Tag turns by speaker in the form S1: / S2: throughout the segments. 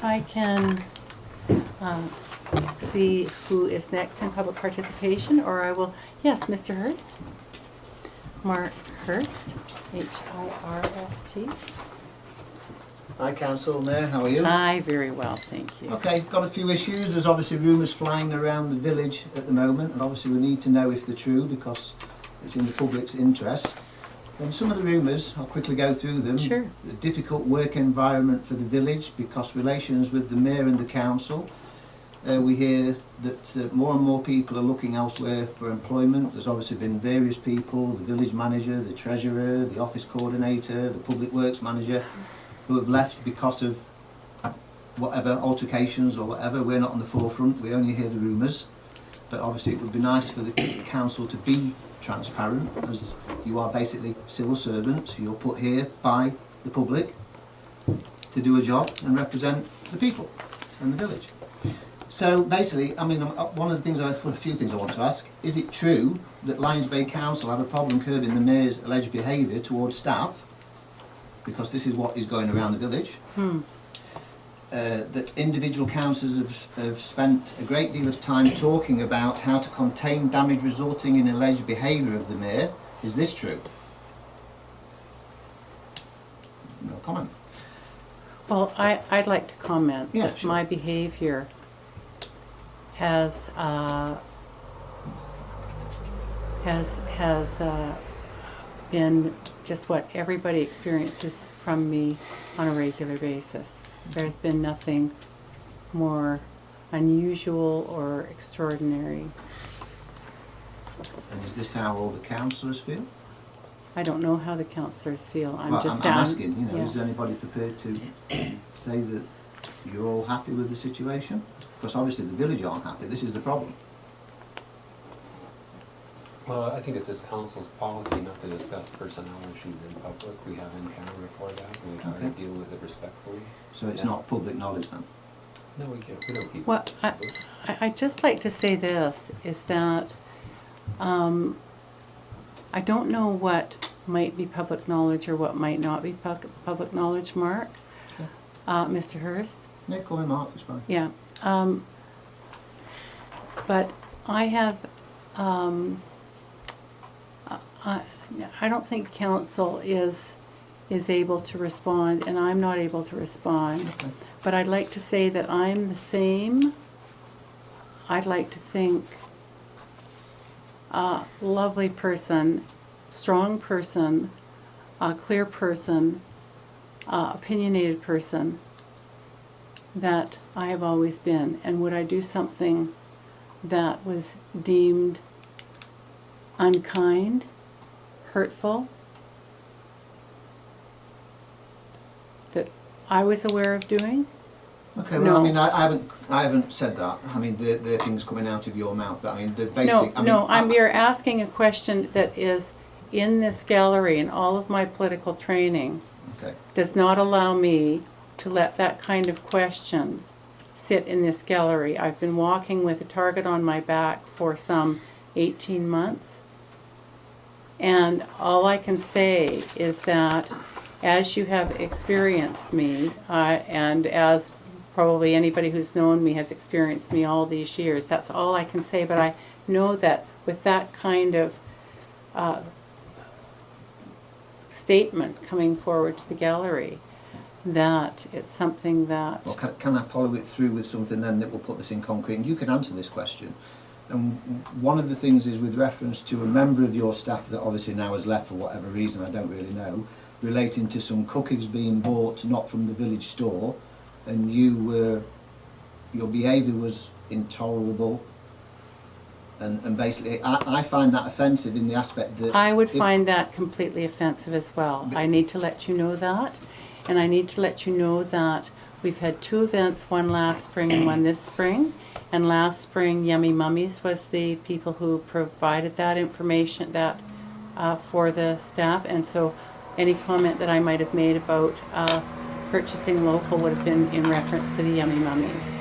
S1: I can see who is next in public participation, or I will, yes, Mr. Hurst. Mark Hurst, H-I-R-S-T.
S2: Hi Council, Mayor, how are you?
S1: Hi, very well, thank you.
S2: Okay, got a few issues. There's obviously rumours flying around the village at the moment, and obviously we need to know if they're true because it's in the public's interest. And some of the rumours, I'll quickly go through them.
S1: Sure.
S2: A difficult work environment for the village because relations with the Mayor and the Council. We hear that more and more people are looking elsewhere for employment. There's obviously been various people, the village manager, the treasurer, the office coordinator, the public works manager, who have left because of whatever altercations or whatever. We're not on the forefront, we only hear the rumours. But obviously it would be nice for the council to be transparent, as you are basically civil servants. You're put here by the public to do a job and represent the people and the village. So basically, I mean, one of the things, a few things I want to ask, is it true that Lions Bay Council have a problem curbing the Mayor's alleged behaviour towards staff? Because this is what is going around the village. That individual councillors have spent a great deal of time talking about how to contain damage resulting in alleged behaviour of the Mayor. Is this true? No comment.
S1: Well, I'd like to comment.
S2: Yeah,
S1: that
S2: sure.
S1: My behaviour has been just what everybody experiences from me on a regular basis. There's been nothing more unusual or extraordinary.
S2: And is this how all the councillors feel?
S1: I don't know how the councillors feel. I'm
S2: Well,
S1: just
S2: I'm
S1: saying.
S2: asking, you know,
S1: Yeah.
S2: is anybody prepared to say that you're all happy with the situation? Because obviously the village aren't happy, this is the problem.
S3: Well, I think it's this council's policy not to discuss personnel issues in public. We have in camera for that, and we try to
S2: Okay.
S3: deal with it respectfully.
S2: So it's
S3: Yeah.
S2: not public knowledge then?
S3: No, we don't keep
S1: Well,
S3: it public.
S1: I'd just like to say this, is that I don't know what might be public knowledge or what might not be public knowledge, Mark.
S2: Okay.
S1: Mr. Hurst.
S2: Yeah, call him Mark, it's fine.
S1: Yeah. But I have, I don't think council is able to respond, and I'm not able to respond.
S2: Okay.
S1: But I'd like to say that I'm the same. I'd like to think lovely person, strong person, clear person, opinionated person that I have always been. And would I do something that was deemed unkind, hurtful, that I was aware of doing?
S2: Okay, well,
S1: No.
S2: I mean, I haven't said that. I mean, there are things coming out of your mouth, but I mean, the basic...
S1: No,
S2: I mean,
S1: no, you're asking a question that is in this gallery, and all of my political training
S2: Okay,
S1: does not allow me to let that kind of question sit in this gallery. I've been walking with a target on my back for some 18 months. And all I can say is that as you have experienced me, and as probably anybody who's known me has experienced me all these years, that's all I can say. But I know that with that kind of statement coming forward to the gallery, that it's something that...
S2: well, can I follow it through with something then that will put this in concrete? And you can answer this question. And one of the things is with reference to a member of your staff that obviously now has left for whatever reason, I don't really know, relating to some cookies being bought not from the village store, and your behaviour was intolerable, and basically I find that offensive in the aspect that...
S1: I would
S2: if-
S1: find that completely offensive as well. I need to let you know that, and I need to let you know that we've had two events, one last spring and one this spring. And last spring, Yummy Mummies was the people who provided that information for the staff. And so any comment that I might have made about purchasing local would have been in reference to the Yummy Mummies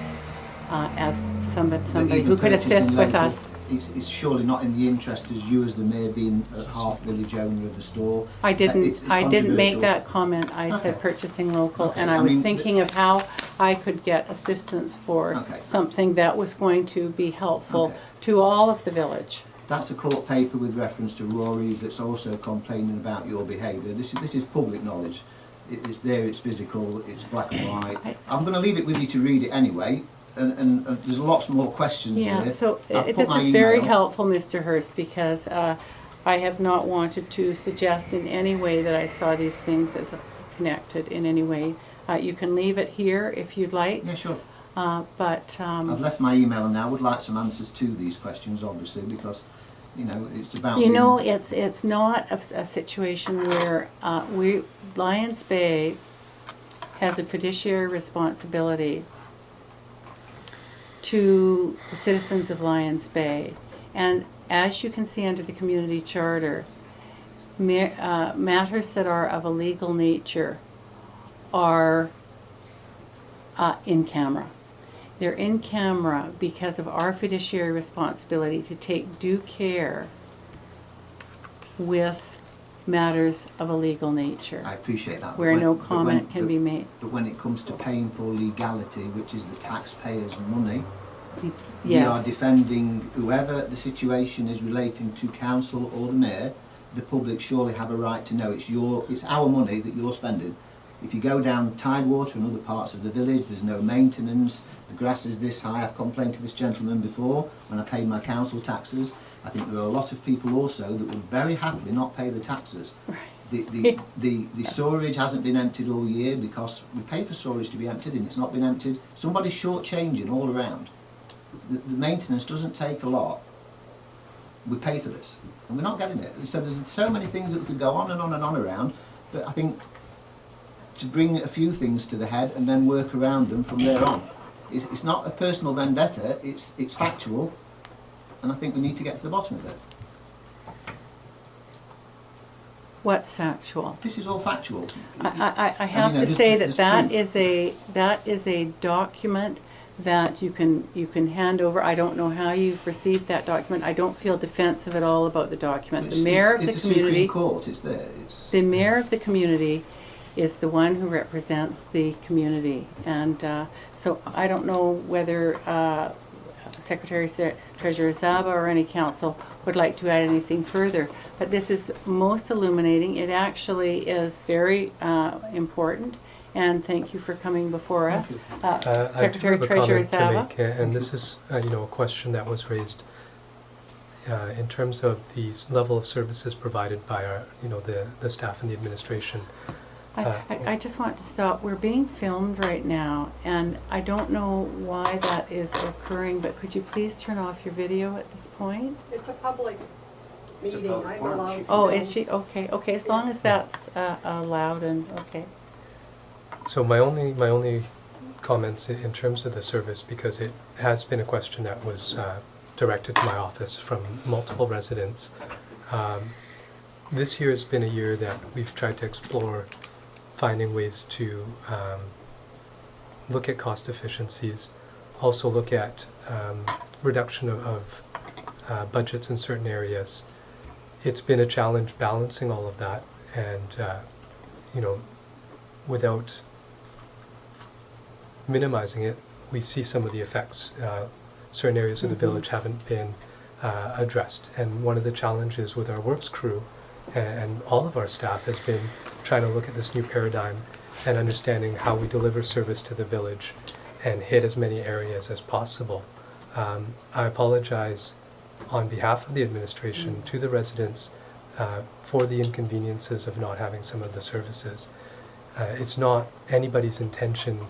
S1: as somebody
S2: even
S1: who could assist
S2: purchasing
S1: with
S2: local-
S1: us.
S2: it's surely not in the interest as you as the mayor being a half village owner of the store.
S1: I didn't.
S2: It's
S1: I didn't make
S2: controversial.
S1: that comment. I said
S2: Okay.
S1: purchasing local,
S2: Okay,
S1: and I
S2: I
S1: was
S2: mean,
S1: thinking of how I could get assistance for
S2: Okay.
S1: something that was going to be helpful
S2: Okay.
S1: to all of the village.
S2: That's a court paper with reference to Rory that's also complaining about your behaviour. This is public knowledge. It's there, it's physical, it's black and white. I'm going to leave it with you to read it anyway, and there's lots more questions
S1: Yeah.
S2: there.
S1: So
S2: I've put
S1: this
S2: my
S1: is very
S2: email.
S1: helpful, Mr. Hurst, because I have not wanted to suggest in any way that I saw these things as connected in any way. You can leave it here if you'd like.
S2: Yeah, sure.
S1: But
S2: I've left my email and I would like some answers to these questions, obviously, because, you know, it's about...
S1: you know,
S2: being-
S1: it's not a situation where Lions Bay has a fiduciary responsibility to the citizens of Lions Bay, and as you can see under the community charter, matters that are of a legal nature are in camera. They're in camera because of our fiduciary responsibility to take due care with matters of a legal nature,
S2: I appreciate that. but
S1: where
S2: when-
S1: no
S2: but when-
S1: comment can
S2: but-
S1: be made.
S2: But when it comes to paying for legality, which is the taxpayers' money, we are
S1: Yes.
S2: defending whoever the situation is relating to council or the mayor. The public surely have a right to know it's our money that you're spending. If you go down Tidewater and other parts of the village, there's no maintenance, the grass is this high. I've complained to this gentleman before when I paid my council taxes. I think there are a lot of people also that would very happily not pay the taxes. The storage hasn't been emptied all year because we pay for storage to be emptied and it's not been emptied. Somebody's short-changing all around. The maintenance doesn't take a lot. We pay for this and we're not getting it. So there's so many things that we could go on and on and on around, but I think to bring a few things to the head and then work around them from there on. It's not a personal vendetta, it's factual, and I think we need to get to the bottom of it.
S1: What's factual?
S2: This is all factual.
S1: I have
S2: you know,
S1: to say
S2: there's
S1: that
S2: proof.
S1: that is a document that you can hand over. I don't know how you've received that document. I don't feel defensive at all about the document. The mayor of the
S2: It's a
S1: community,
S2: Supreme Court, it's there.
S1: the mayor of the community is the one who represents the community, and so I don't know whether Secretary Treasurer Zaba or any council would like to add anything further. But this is most illuminating. It actually is very important. And thank you for coming before us. Secretary
S4: I do have
S1: Treasurer
S4: a comment
S1: Zaba.
S4: to make, and this is a question that was raised in terms of the level of services provided by our, the staff and the administration.
S1: I just want to stop. We're being filmed right now, and I don't know why that is occurring, but could you please turn off your video at this point?
S5: It's a public meeting, I'm allowed to.
S1: Oh,
S5: film.
S1: is she? Okay, okay, as long as that's allowed and, okay.
S4: So my only comments in terms of the service, because it has been a question that was directed to my office from multiple residents. This year has been a year that we've tried to explore finding ways to look at cost efficiencies, also look at reduction of budgets in certain areas. It's been a challenge balancing all of that, and without minimizing it, we see some of the effects. Certain areas of the village haven't been addressed, and one of the challenges with our works crew and all of our staff has been trying to look at this new paradigm and understanding how we deliver service to the village and hit as many areas as possible. I apologize on behalf of the administration to the residents for the inconveniences of not having some of the services. It's not anybody's intention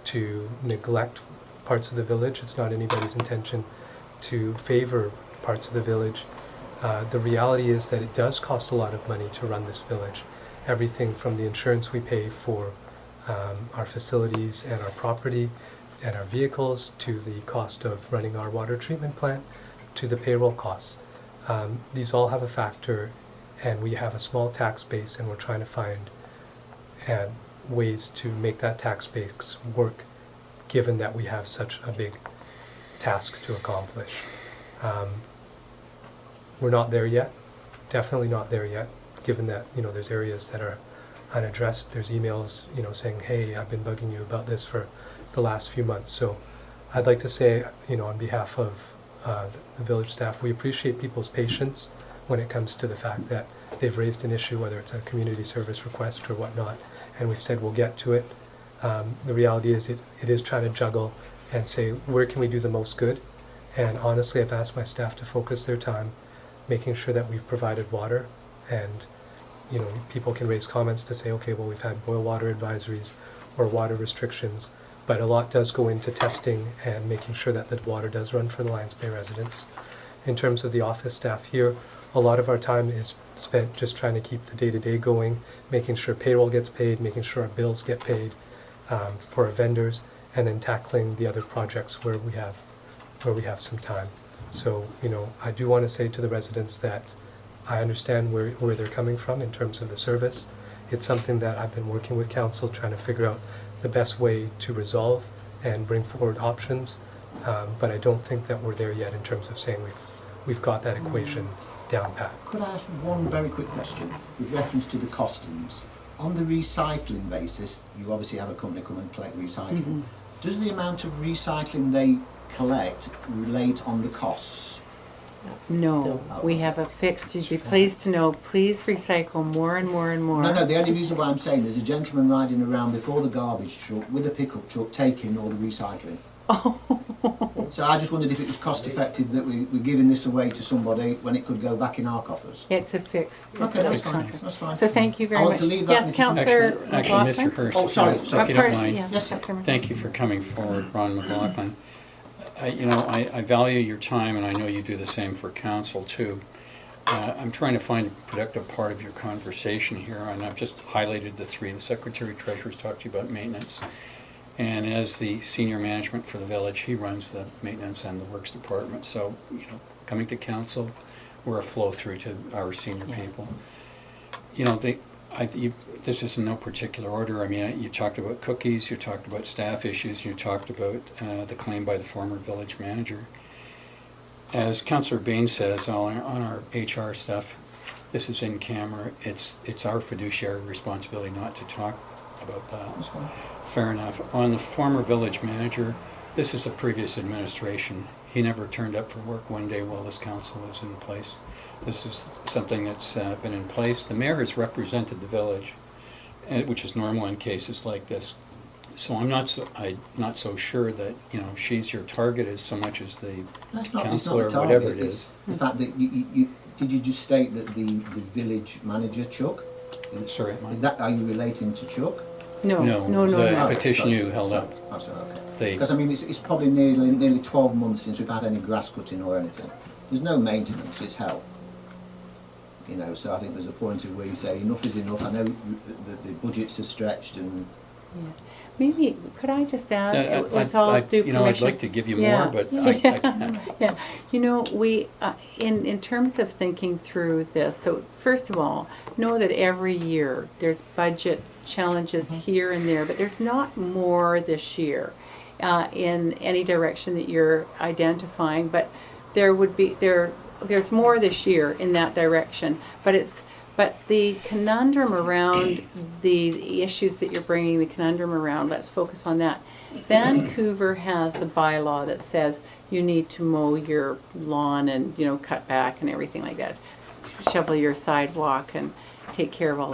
S4: to neglect parts of the village. It's not anybody's intention to favor parts of the village. The reality is that it does cost a lot of money to run this village. Everything from the insurance we pay for our facilities and our property and our vehicles, to the cost of running our water treatment plant, to the payroll costs. These all have a factor, and we have a small tax base, and we're trying to find ways to make that tax base work, given that we have such a big task to accomplish. We're not there yet, definitely not there yet, given that, you know, there's areas that are unaddressed. There's emails, you know, saying, hey, I've been bugging you about this for the last few months. So I'd like to say, you know, on behalf of the village staff, we appreciate people's patience when it comes to the fact that they've raised an issue, whether it's a community service request or whatnot, and we've said we'll get to it. The reality is it is trying to juggle and say, where can we do the most good? And honestly, I've asked my staff to focus their time making sure that we've provided water, and you know, people can raise comments to say, okay, well, we've had boil water advisories or water restrictions, but a lot does go into testing and making sure that the water does run for the Lions Bay residents. In terms of the office staff here, a lot of our time is spent just trying to keep the day-to-day going, making sure payroll gets paid, making sure our bills get paid for our vendors, and then tackling the other projects where we have some time. So, you know, I do want to say to the residents that I understand where they're coming from in terms of the service. It's something that I've been working with council, trying to figure out the best way to resolve and bring forward options. But I don't think that we're there yet in terms of saying we've got that equation down pat.
S2: Could I ask one very quick question with reference to the costings? On the recycling basis, you obviously have a company come and collect recycling. Does the amount of recycling they collect relate on the costs?
S1: No, we have a fixed, you'd be pleased to know, please recycle more and more and more.
S2: No, the only reason why I'm saying there's a gentleman riding around before the garbage truck with a pickup truck taking all the recycling. So I just wondered if it was cost effective that we're giving this away to somebody when it could go back in our coffers.
S1: It's a fixed.
S2: Okay, that's fine. That's fine.
S1: So thank you very
S2: I
S1: much.
S2: want to leave that
S1: Yes,
S2: in the-
S1: Councillor
S6: Actually,
S1: McLaughlin?
S6: Mr. Hurst,
S2: Oh, sorry,
S6: if you don't mind,
S1: Yeah,
S2: Yes,
S1: Councillor
S6: thank you for coming forward, Ron McLaughlin. I value your time, and I know you do the same for council too. I'm trying to find a productive part of your conversation here, and I've just highlighted the three. The Secretary Treasurer's talked to you about maintenance, and as the senior management for the village, he runs the maintenance and the works department. So, you know, coming to council, we're a flow through to our senior people. You know, this is in no particular order. I mean, you talked about cookies, you talked about staff issues, you talked about the claim by the former village manager. As Councillor Bain says on our HR stuff, this is in camera. It's our fiduciary responsibility not to talk about that.
S2: That's fine.
S6: Fair enough. On the former village manager, this is the previous administration. He never turned up for work one day while this council was in place. This is something that's been in place. The mayor has represented the village, which is normal in cases like this. So I'm not so sure that, you know, she's your target as so much as the councillor or whatever it is.
S2: The fact that you did you just state that the village manager Chuck?
S6: Sorry,
S2: Is that, are you relating to Chuck?
S1: No.
S6: the petition you held up.
S2: Oh, sorry, okay.
S6: They,
S2: Because I mean, it's probably nearly 12 months since we've had any grass cutting or anything. There's no maintenance, it's hell. You know, so I think there's a point of where you say enough is enough. I know that the budgets are stretched and
S1: Yeah. Maybe, could I just add, with
S6: I-
S1: all
S6: I-
S1: due permission?
S6: you know, I'd like to give you
S1: Yeah.
S6: more, but I can't.
S1: Yeah, you know, we, in terms of thinking through this, so first of all, know that every year there's budget challenges here and there, but there's not more this year in any direction that you're identifying, but there would be, there's more this year in that direction, but the conundrum around the issues that you're bringing the conundrum around, let's focus on that. Vancouver has a bylaw that says you need to mow your lawn and, you know, cut back and everything like that. Shovel your sidewalk and take care of all